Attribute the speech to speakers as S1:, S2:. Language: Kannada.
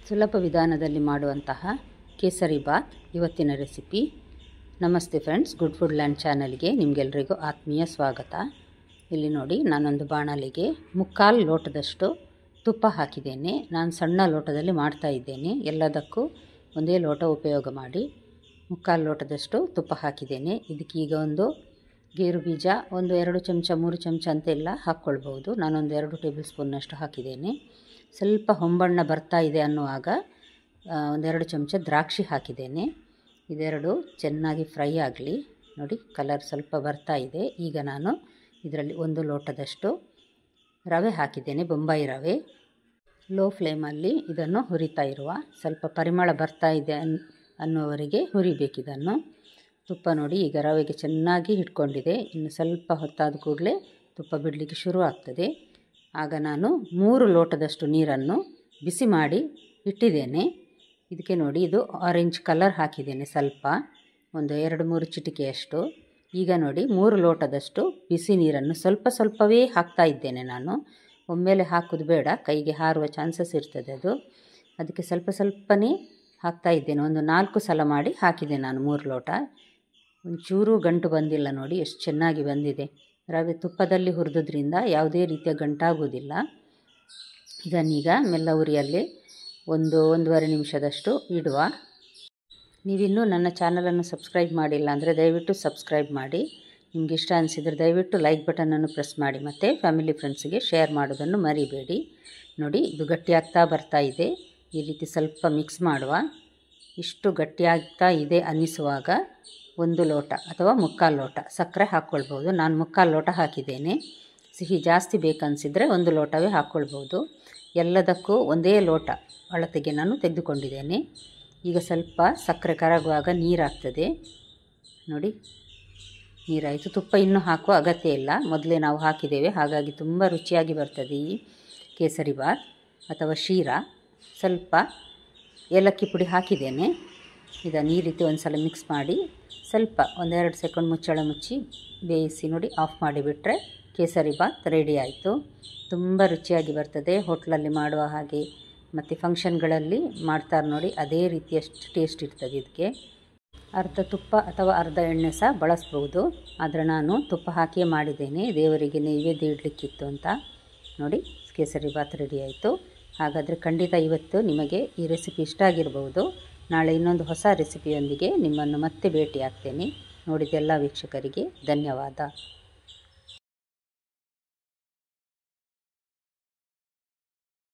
S1: ಸುಲಭ ವಿಧಾನದಲ್ಲಿ ಮಾಡುವಂತಹ ಕೇಸರಿ ಬಾತ್ ಇವತ್ತಿನ ರೆಸಿಪಿ. ನಮಸ್ತೆ ಫ್ರೆಂಡ್ಸ್, ಗುಡ್ ಫುಡ್ ಲ್ಯಾಂಡ್ ಚಾನಲ್ಗೆ ನಿಮಗೆಲ್ಲರಿಗೂ ಆತ್ಮೀಯ ಸ್ವಾಗತ. ಇಲ್ಲಿ ನೋಡಿ, ನಾನೊಂದು ಬಾಣಲಿಗೆ 3/4 ಲೋಟದಷ್ಟು ತುಪ್ಪ ಹಾಕಿದ್ದೇನೆ. ನಾನು ಸಣ್ಣ ಲೋಟದಲ್ಲಿ ಮಾಡ್ತಾ ಇದ್ದೇನೆ, ಎಲ್ಲದಕ್ಕೂ ಒಂದೇ ಲೋಟ ಉಪಯೋಗ ಮಾಡಿ. 3/4 ಲೋಟದಷ್ಟು ತುಪ್ಪ ಹಾಕಿದ್ದೇನೆ. ಇದಕ್ಕೀಗ ಒಂದು ಗೇರು ಬೀಜ ಒಂದು 2 ಚಮಚ 3 ಚಮಚ ಅಂತೆಲ್ಲ ಹಾಕ್ಕೊಳ್ಬೋದು. ನಾನೊಂದು 2 ಟೇಬಲ್ ಸ್ಪೂನ್ನಷ್ಟು ಹಾಕಿದ್ದೇನೆ. ಸ್ವಲ್ಪ ಹೊಂಬಣ್ಣ ಬರ್ತಾ ಇದೆ ಅನ್ನುವಾಗ 1-2 ಚಮಚ ದ್ರಾಕ್ಷಿ ಹಾಕಿದ್ದೇನೆ. ಇದೆರಡು ಚೆನ್ನಾಗಿ ಫ್ರೈ ಆಗಲಿ. ನೋಡಿ, ಕಲರ್ ಸ್ವಲ್ಪ ಬರ್ತಾ ಇದೆ. ಈಗ ನಾನು ಇದರಲ್ಲಿ 1 ಲೋಟದಷ್ಟು ರವೆ ಹಾಕಿದ್ದೇನೆ, ಬೊಂಬಾಯಿ ರವೆ. ಲೋ ಫ್ಲೇಮಲ್ಲಿ ಇದನ್ನು ಹುರಿತಾ ಇರುವ, ಸ್ವಲ್ಪ ಪರಿಮಳ ಬರ್ತಾ ಇದೆ ಅನ್ನುವವರೆಗೆ ಹುರಿಬೇಕಿದನ್ನು. ತುಪ್ಪ ನೋಡಿ, ಈಗ ರವೆಗೆ ಚೆನ್ನಾಗಿ ಹಿಡ್ಕೊಂಡಿದೆ. ಇನ್ನು ಸ್ವಲ್ಪ ಹೊತ್ತಾದ ಕೂಡಲೇ ತುಪ್ಪ ಬಿಡಲಿಕ್ಕೆ ಶುರು ಆಗ್ತದೆ. ಆಗ ನಾನು 3 ಲೋಟದಷ್ಟು ನೀರನ್ನು ಬಿಸಿ ಮಾಡಿ ಇಟ್ಟಿದ್ದೇನೆ. ಇದಕ್ಕೆ ನೋಡಿ, ಇದು ಆರೆಂಜ್ ಕಲರ್ ಹಾಕಿದ್ದೇನೆ, ಸ್ವಲ್ಪ ಒಂದು 2-3 ಚಿಟಿಕೆಯಷ್ಟು. ಈಗ ನೋಡಿ, 3 ಲೋಟದಷ್ಟು ಬಿಸಿ ನೀರನ್ನು ಸ್ವಲ್ಪ ಸ್ವಲ್ಪವೇ ಹಾಕ್ತಾ ಇದ್ದೇನೆ ನಾನು. ಒಮ್ಮೆಲೆ ಹಾಕೋದು ಬೇಡ, ಕೈಗೆ ಹಾರುವ ಚಾನ್ಸಸ್ ಇರ್ತದೆ ಅದು. ಅದಕ್ಕೆ ಸ್ವಲ್ಪ ಸ್ವಲ್ಪನೇ ಹಾಕ್ತಾ ಇದ್ದೇನೆ. ಒಂದು 4 ಸಲ ಮಾಡಿ ಹಾಕಿದೆ ನಾನು 3 ಲೋಟ. ಒಂಚೂರು ಗಂಟು ಬಂದಿಲ್ಲ ನೋಡಿ, ಎಷ್ಟು ಚೆನ್ನಾಗಿ ಬಂದಿದೆ. ರವೆ ತುಪ್ಪದಲ್ಲಿ ಹುರಿದ್ರಿಂದ ಯಾವುದೇ ರೀತಿಯ ಗಂಟಾಗುವುದಿಲ್ಲ. ಇದನ್ನೀಗ ಮೆಲ್ಲ ಉರಿಯಲ್ಲಿ 1-1.5 ನಿಮಿಷದಷ್ಟು ಇಡುವ. ನೀವಿನ್ನೂ ನನ್ನ ಚಾನಲನ್ನು ಸಬ್ಸ್ಕ್ರೈಬ್ ಮಾಡಿಲ್ಲ ಅಂದರೆ ದಯವಿಟ್ಟು ಸಬ್ಸ್ಕ್ರೈಬ್ ಮಾಡಿ. ನಿಮ್ಗೆ ಇಷ್ಟ ಅನಿಸಿದರೆ ದಯವಿಟ್ಟು ಲೈಕ್ ಬಟನನ್ನು ಪ್ರೆಸ್ ಮಾಡಿ, ಮತ್ತು ಫ್ಯಾಮಿಲಿ ಫ್ರೆಂಡ್ಸಿಗೆ ಶೇರ್ ಮಾಡೋದನ್ನು ಮರಿಬೇಡಿ. ನೋಡಿ, ಇದು ಗಟ್ಟಿಯಾಗ್ತಾ ಬರ್ತಾ ಇದೆ. ಈ ರೀತಿ ಸ್ವಲ್ಪ ಮಿಕ್ಸ್ ಮಾಡುವ. ಇಷ್ಟು ಗಟ್ಟಿಯಾಗ್ತಾ ಇದೆ ಅನ್ನಿಸುವಾಗ 1 ಲೋಟ ಅಥವಾ 3/4 ಲೋಟ ಸಕ್ಕರೆ ಹಾಕ್ಕೊಳ್ಬೋದು. ನಾನು 3/4 ಲೋಟ ಹಾಕಿದ್ದೇನೆ. ಸಿಹಿ ಜಾಸ್ತಿ ಬೇಕನ್ನಿಸಿದರೆ 1 ಲೋಟವೇ ಹಾಕ್ಕೊಳ್ಬೋದು. ಎಲ್ಲದಕ್ಕೂ ಒಂದೇ ಲೋಟ ಅಳತೆಗೆ ನಾನು ತೆಗೆದುಕೊಂಡಿದ್ದೇನೆ. ಈಗ ಸ್ವಲ್ಪ ಸಕ್ಕರೆ ಕರಗುವಾಗ ನೀರಾಗ್ತದೆ ನೋಡಿ, ನೀರಾಯಿತು. ತುಪ್ಪ ಇನ್ನೂ ಹಾಕುವ ಅಗತ್ಯ ಇಲ್ಲ, ಮೊದಲೇ ನಾವು ಹಾಕಿದ್ದೇವೆ. ಹಾಗಾಗಿ ತುಂಬ ರುಚಿಯಾಗಿ ಬರ್ತದೆ ಈ ಕೇಸರಿ ಬಾತ್ ಅಥವಾ ಶೀರಾ. ಸ್ವಲ್ಪ ಏಲಕ್ಕಿ ಪುಡಿ ಹಾಕಿದ್ದೇನೆ. ಇದನ್ನು ಈ ರೀತಿ ಒಂದು ಸಲ ಮಿಕ್ಸ್ ಮಾಡಿ ಸ್ವಲ್ಪ 1-2 ಸೆಕೆಂಡ್ ಮುಚ್ಚಳ ಮುಚ್ಚಿ ಬೇಯಿಸಿ. ನೋಡಿ, ಆಫ್ ಮಾಡಿಬಿಟ್ರೆ ಕೇಸರಿ ಬಾತ್ ರೆಡಿ ಆಯಿತು. ತುಂಬ ರುಚಿಯಾಗಿ ಬರ್ತದೆ. ಹೋಟ್ಲಲ್ಲಿ ಮಾಡುವ ಹಾಗೆ ಮತ್ತು ಫಂಕ್ಷನ್ಗಳಲ್ಲಿ ಮಾಡ್ತಾರೆ ನೋಡಿ, ಅದೇ ರೀತಿಯಷ್ಟು ಟೇಸ್ಟ್ ಇರ್ತದೆ. ಇದಕ್ಕೆ ಅರ್ಧ ತುಪ್ಪ ಅಥವಾ ಅರ್ಧ ಎಣ್ಣೆ ಸಹ ಬಳಸ್ಬೋದು, ಆದರೆ ನಾನು ತುಪ್ಪ ಹಾಕಿಯೇ ಮಾಡಿದ್ದೇನೆ, ದೇವರಿಗೆ ನೈವೇದ್ಯ ಇಡಲಿಕ್ಕಿತ್ತು ಅಂತ. ನೋಡಿ, ಕೇಸರಿ ಬಾತ್ ರೆಡಿ ಆಯಿತು. ಹಾಗಾದರೆ ಖಂಡಿತ ಇವತ್ತು ನಿಮಗೆ ಈ ರೆಸಿಪಿ ಇಷ್ಟ ಆಗಿರ್ಬೋದು. ನಾಳೆ ಇನ್ನೊಂದು ಹೊಸ ರೆಸಿಪಿಯೊಂದಿಗೆ ನಿಮ್ಮನ್ನು ಮತ್ತೆ ಭೇಟಿ ಆಗ್ತೇನೆ. ನೋಡಿದ ಎಲ್ಲ ವೀಕ್ಷಕರಿಗೆ ಧನ್ಯವಾದ.